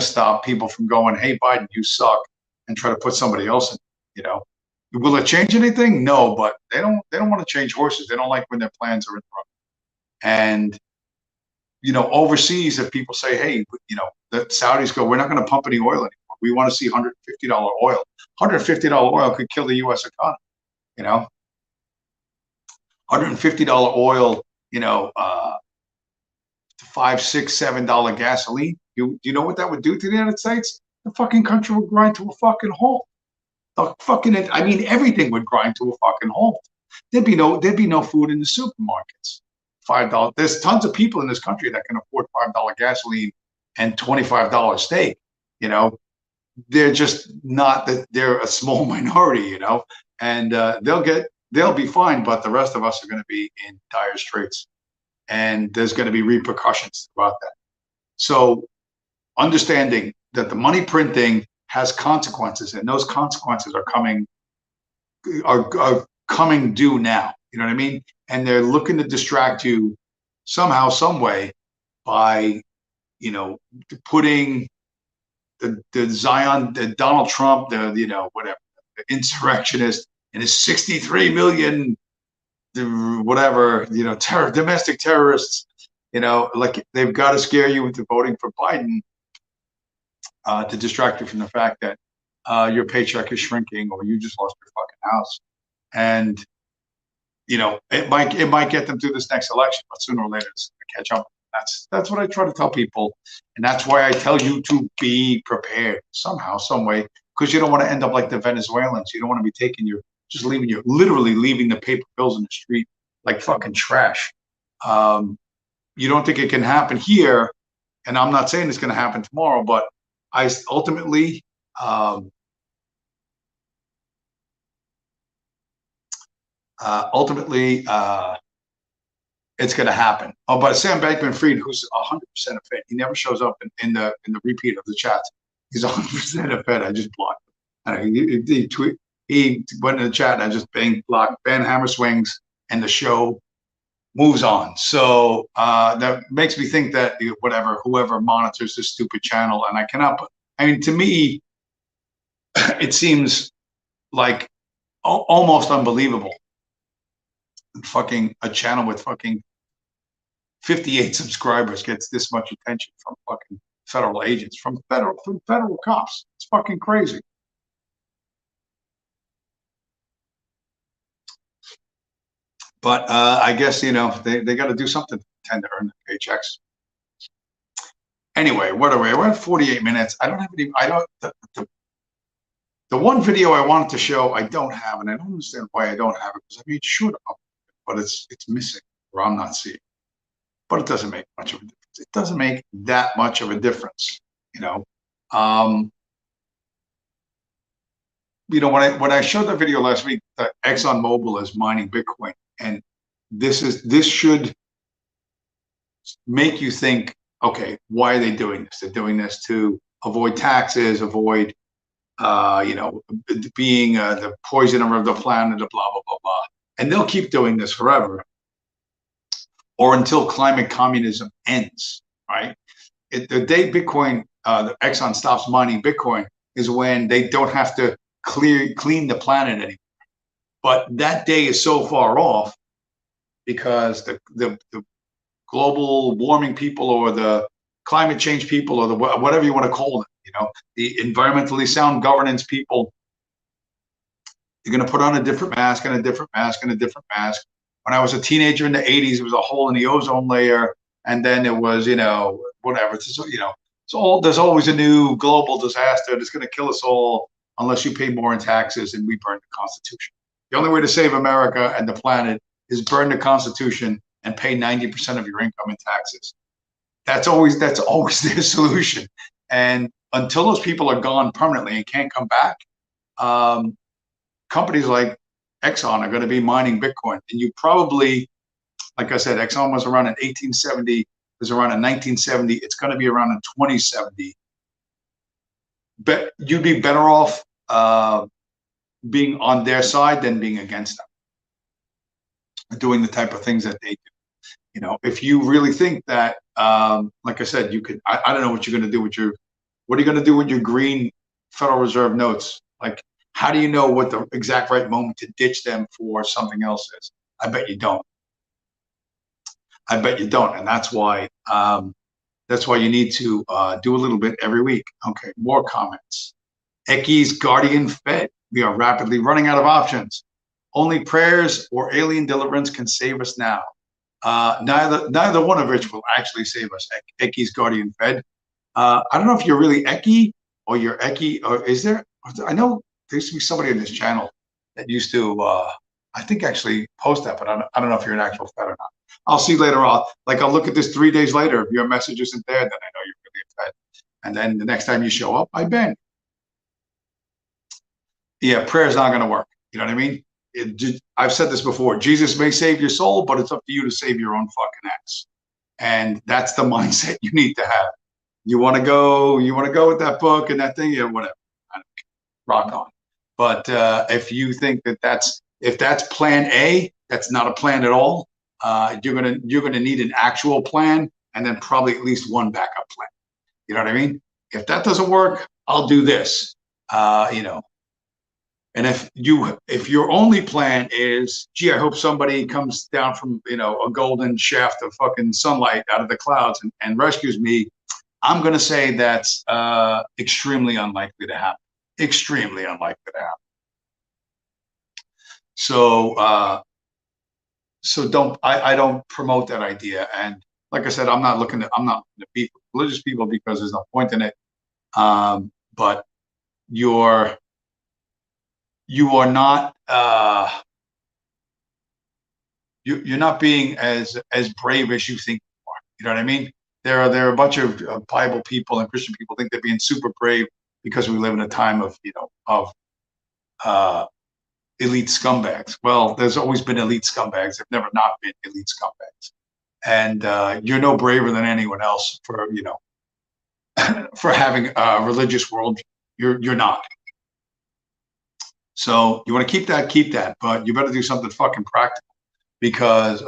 stop people from going, "Hey, Biden, you suck," and try to put somebody else in? Will it change anything? No, but they don't want to change horses. They don't like when their plans are interrupted. And overseas, if people say, "Hey, the Saudis go, we're not going to pump any oil anymore. We want to see $150 oil." $150 oil could kill the U.S. economy. $150 oil. $5, $6, $7 gasoline. Do you know what that would do to the United States? The fucking country would grind to a fucking halt. Everything would grind to a fucking halt. There'd be no food in the supermarkets. $5. There's tons of people in this country that can afford $5 gasoline and $25 steak. They're just not that. They're a small minority. And they'll be fine, but the rest of us are going to be in dire straits. And there's going to be repercussions about that. So understanding that the money printing has consequences, and those consequences are coming due now. You know what I mean? And they're looking to distract you somehow, some way, by, you know, putting the Zion, the Donald Trump, the, you know, whatever, the insurrectionist and his 63 million, whatever, you know, domestic terrorists, you know, like they've got to scare you into voting for Biden to distract you from the fact that your paycheck is shrinking or you just lost your fucking house. And, you know, it might get them through this next election, but sooner or later it's going to catch up. That's what I try to tell people, and that's why I tell you to be prepared somehow, some way, because you don't want to end up like the Venezuelans. You don't want to be literally leaving the paper bills in the street like fucking trash. You don't think it can happen here, and I'm not saying it's going to happen tomorrow, but I ultimately, it's going to happen. Oh, but Sam Bankman-Fried, who's 100% a Fed, he never shows up in the repeat of the chats. He's 100% a Fed. I just blocked him. He went in the chat, and I just blocked Ben Hammer swings, and the show moves on. So that makes me think that whoever monitors this stupid channel, and I cannot. I mean, to me, it seems like almost unbelievable. Fucking a channel with fucking 58 subscribers gets this much attention from fucking federal agents, from federal cops. It's fucking crazy. But I guess, you know, they got to do something to tend to earn the paychecks. Anyway, what are we? We're at 48 minutes. I don't have any. I don't. The one video I wanted to show, I don't have, and I don't understand why I don't have it, because I made sure to upload it, but it's missing, or I'm not seeing. But it doesn't make much of a difference. It doesn't make that much of a difference, you know. You know, when I showed the video last week that ExxonMobil is mining Bitcoin, and this should make you think, okay, why are they doing this? They're doing this to avoid taxes, avoid, you know, being the poisoner of the planet, blah, blah, blah, blah. And they'll keep doing this forever, or until climate communism ends, right? The day Bitcoin, the Exxon stops mining Bitcoin is when they don't have to clean the planet anymore. But that day is so far off because the global warming people, or the climate change people, or the whatever you want to call them, you know, the environmentally sound governance people, you're going to put on a different mask and a different mask and a different mask. When I was a teenager in the 80s, it was a hole in the ozone layer, and then it was, you know, whatever. It's, you know, there's always a new global disaster that's going to kill us all unless you pay more in taxes and we burn the Constitution. The only way to save America and the planet is burn the Constitution and pay 90% of your income in taxes. That's always their solution. And until those people are gone permanently and can't come back, companies like Exxon are going to be mining Bitcoin. And you probably, like I said, Exxon was around in 1870, it was around in 1970, it's going to be around in 2070. But you'd be better off being on their side than being against them, doing the type of things that they do. You know, if you really think that, like I said, you could, I don't know what you're going to do with what are you going to do with your green Federal Reserve notes? Like, how do you know what the exact right moment to ditch them for something else is? I bet you don't. I bet you don't. And that's why you need to do a little bit every week. Okay, more comments. Ecky's Guardian Fed. We are rapidly running out of options. Only prayers or alien deliverance can save us now. Neither one of which will actually save us. Ecky's Guardian Fed. I don't know if you're really Ecky or you're Ecky, or is there? I know there used to be somebody on this channel that used to, I think, actually post that, but I don't know if you're an actual Fed or not. I'll see later on. Like, I'll look at this 3 days later. If your message isn't there, then I know you're really a Fed. And then the next time you show up, I ban. Yeah, prayer's not going to work. You know what I mean? I've said this before. Jesus may save your soul, but it's up to you to save your own fucking ass. And that's the mindset you need to have. You want to go with that book and that thing, yeah, whatever. rock on. But if you think if that's plan A, that's not a plan at all. You're gonna need an actual plan, and then probably at least one backup plan. You know what I mean? If that doesn't work, I'll do this. And if your only plan is, gee, I hope somebody comes down from a golden shaft of fucking sunlight out of the clouds and rescues me, I'm going to say that's extremely unlikely to happen. Extremely unlikely to happen. So I don't promote that idea. And like I said, I'm not looking to beat religious people because there's no point in it. But you are not you're not being as brave as you think you are. You know what I mean? There are a bunch of Bible people and Christian people think they're being super brave because we live in a time of elite scumbags. Well, there's always been elite scumbags. There've never not been elite scumbags. And you're no braver than anyone else for for having a religious world. You're not. So you want to keep that, but you better do something fucking practical because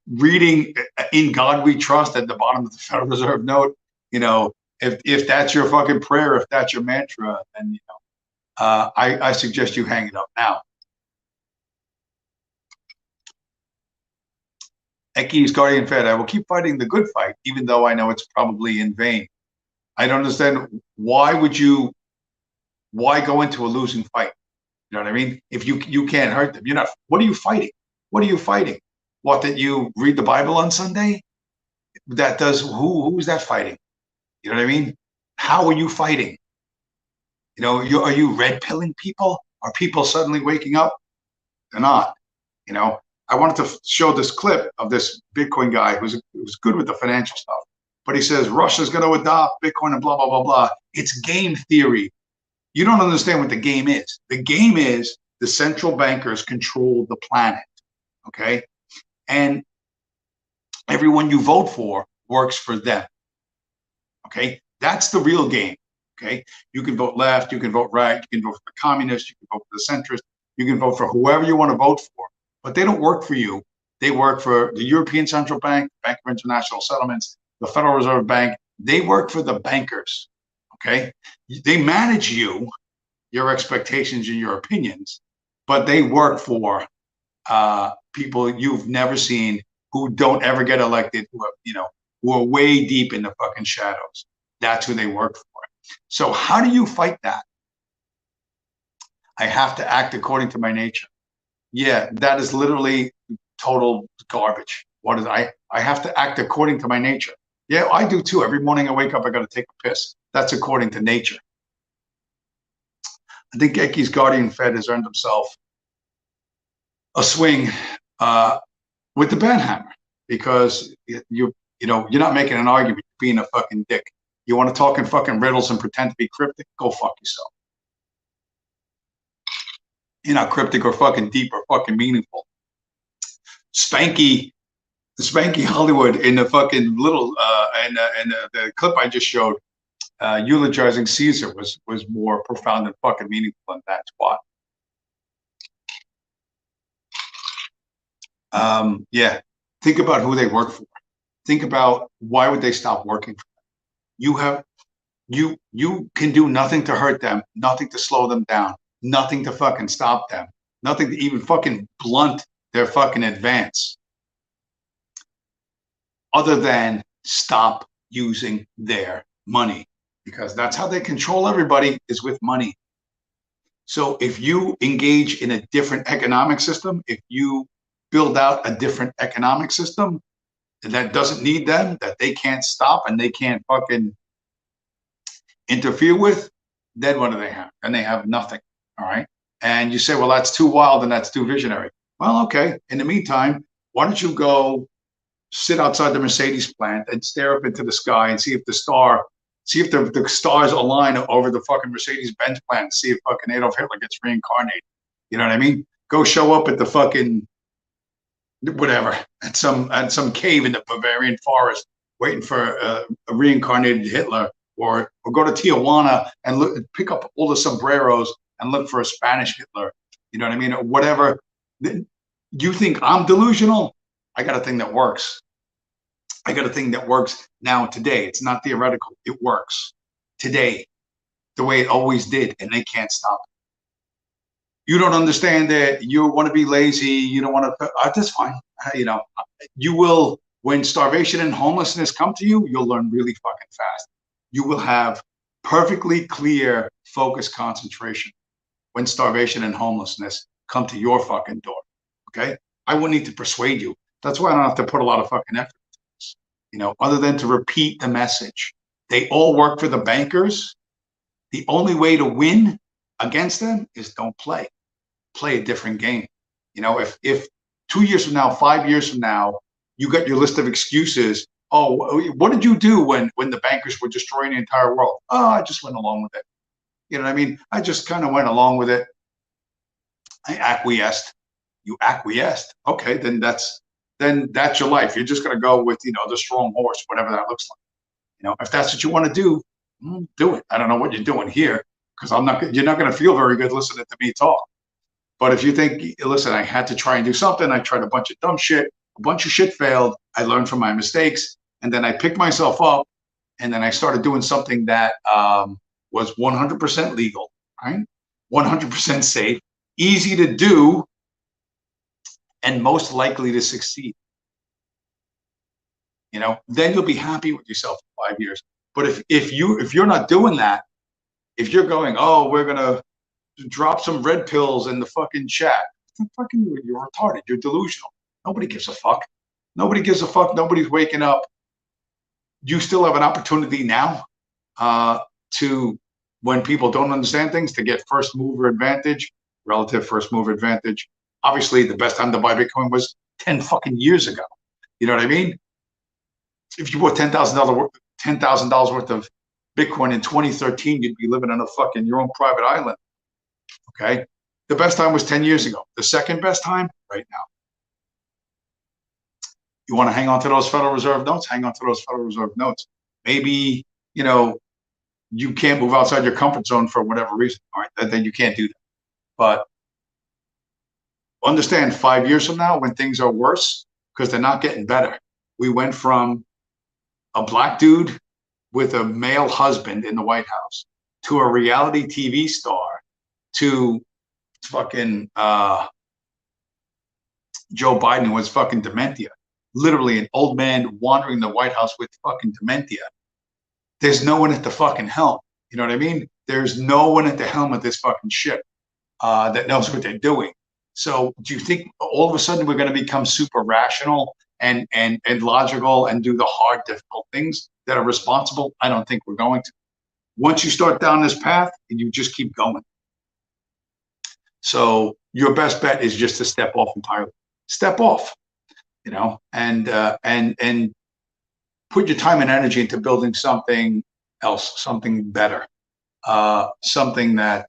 reading "In God We Trust" at the bottom of the Federal Reserve note, if that's your fucking prayer, if that's your mantra, then I suggest you hang it up now. Eki's Guardian Fed, I will keep fighting the good fight, even though I know it's probably in vain. I don't understand why go into a losing fight? You know what I mean? If you can't hurt them, you're not. What are you fighting? What are you fighting? What, that you read the Bible on Sunday? That does who's that fighting? You know what I mean? How are you fighting? Are you red pilling people? Are people suddenly waking up? They're not. I wanted to show this clip of this Bitcoin guy who was good with the financial stuff, but he says Russia's going to adopt Bitcoin and blah blah blah blah. It's game theory. You don't understand what the game is. The game is the central bankers control the planet, okay? And everyone you vote for works for them, okay? That's the real game, okay? You can vote left, you can vote right, you can vote for the communists, you can vote for the centrists, you can vote for whoever you want to vote for, but they don't work for you. They work for the European Central Bank, Bank of International Settlements, the Federal Reserve Bank. They work for the bankers. Okay, they manage your expectations and your opinions, but they work for people you've never seen, who don't ever get elected, who are way deep in the fucking shadows. That's who they work for. So how do you fight that? I have to act according to my nature. Yeah, that is literally total garbage. What is I have to act according to my nature. Yeah, I do too. Every morning I wake up, I got to take a piss. That's according to nature. I think Eki's Guardian Fed has earned himself a swing with the banhammer, because you're not making an argument, you're being a fucking dick. You want to talk in fucking riddles and pretend to be cryptic? Go fuck yourself. You're not cryptic or fucking deep or fucking meaningful. Spanky Hollywood in the fucking little and the clip I just showed, eulogizing Caesar was more profound and fucking meaningful than that spot. Yeah, think about who they work for. Think about why would they stop working for them. You can do nothing to hurt them, nothing to slow them down, nothing to fucking stop them, nothing to even fucking blunt their fucking advance, other than stop using their money, because that's how they control everybody, is with money. So if you engage in a different economic system, if you build out a different economic system that doesn't need them, that they can't stop and they can't fucking interfere with, then what do they have? And they have nothing. All right. And you say, well, that's too wild and that's too visionary. Well, okay. In the meantime, why don't you go sit outside the Mercedes plant and stare up into the sky and see if the stars align over the fucking Mercedes-Benz plant and see if fucking Adolf Hitler gets reincarnated. You know what I mean? Go show up at the fucking whatever, at some cave in the Bavarian forest, waiting for a reincarnated Hitler or go to Tijuana and look, pick up all the sombreros and look for a Spanish Hitler. You know what I mean? Or whatever. You think I'm delusional? I got a thing that works. I got a thing that works now today. It's not theoretical. It works today the way it always did, and they can't stop it. You don't understand it. You want to be lazy. You don't want to. That's fine. You know, you will, when starvation and homelessness come to you, you'll learn really fucking fast. You will have perfectly clear focus concentration when starvation and homelessness come to your fucking door. Okay? I wouldn't need to persuade you. That's why I don't have to put a lot of fucking effort into this, you know, other than to repeat the message. They all work for the bankers. The only way to win against them is don't play. Play a different game. You know, if 2 years from now, 5 years from now, you got your list of excuses. Oh, what did you do when the bankers were destroying the entire world? Oh, I just went along with it. You know what I mean? I just kind of went along with it. I acquiesced. You acquiesced. Okay, then that's your life. You're just gonna go with, you know, the strong horse, whatever that looks like. You know, if that's what you want to do it. I don't know what you're doing here, because you're not gonna feel very good listening to me talk. But if you think, listen, I had to try and do something, I tried a bunch of dumb shit, a bunch of shit failed, I learned from my mistakes, and then I picked myself up, and then I started doing something that was 100% legal, right? 100% safe, easy to do, and most likely to succeed. You know, then you'll be happy with yourself in 5 years. But if you're not doing that, if you're going, oh, we're gonna drop some red pills in the fucking chat, you're retarded. You're delusional. Nobody gives a fuck. Nobody gives a fuck. Nobody's waking up. You still have an opportunity now to, when people don't understand things, to get first mover advantage, relative first mover advantage. Obviously, the best time to buy Bitcoin was 10 fucking years ago. You know what I mean? If you bought $10,000 worth of Bitcoin in 2013, you'd be living on your own private island. Okay? The best time was 10 years ago. The second best time, right now. You want to hang on to those Federal Reserve notes? Hang on to those Federal Reserve notes. Maybe, you know, you can't move outside your comfort zone for whatever reason. All right, then you can't do that. But understand, 5 years from now, when things are worse, because they're not getting better. We went from a black dude with a male husband in the White House to a reality TV star to fucking Joe Biden, who has fucking dementia. Literally an old man wandering the White House with fucking dementia. There's no one at the fucking helm. You know what I mean? There's no one at the helm of this fucking ship that knows what they're doing. So do you think all of a sudden we're going to become super rational and logical and do the hard, difficult things that are responsible? I don't think we're going to. Once you start down this path, and you just keep going. So your best bet is just to step off entirely. Step off, you know, and put your time and energy into building something else, something better, something that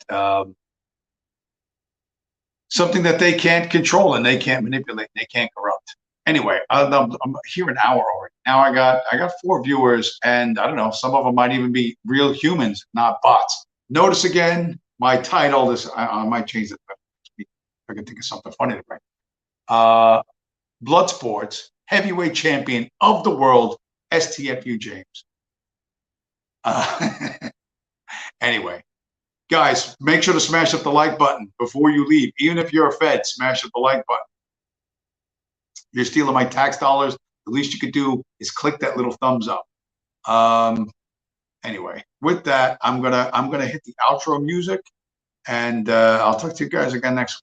they can't control and they can't manipulate, they can't corrupt. Anyway, I'm here an hour already. Now I got 4 viewers, and I don't know, some of them might even be real humans, not bots. Notice again, my title is, I might change it if I can think of something funny to bring. Blood Sports Heavyweight Champion of the World, STFU James. Anyway, guys, make sure to smash up the like button before you leave. Even if you're a Fed, smash up the like button. You're stealing my tax dollars. The least you could do is click that little thumbs up. Anyway, with that, I'm gonna hit the outro music, and I'll talk to you guys again next week.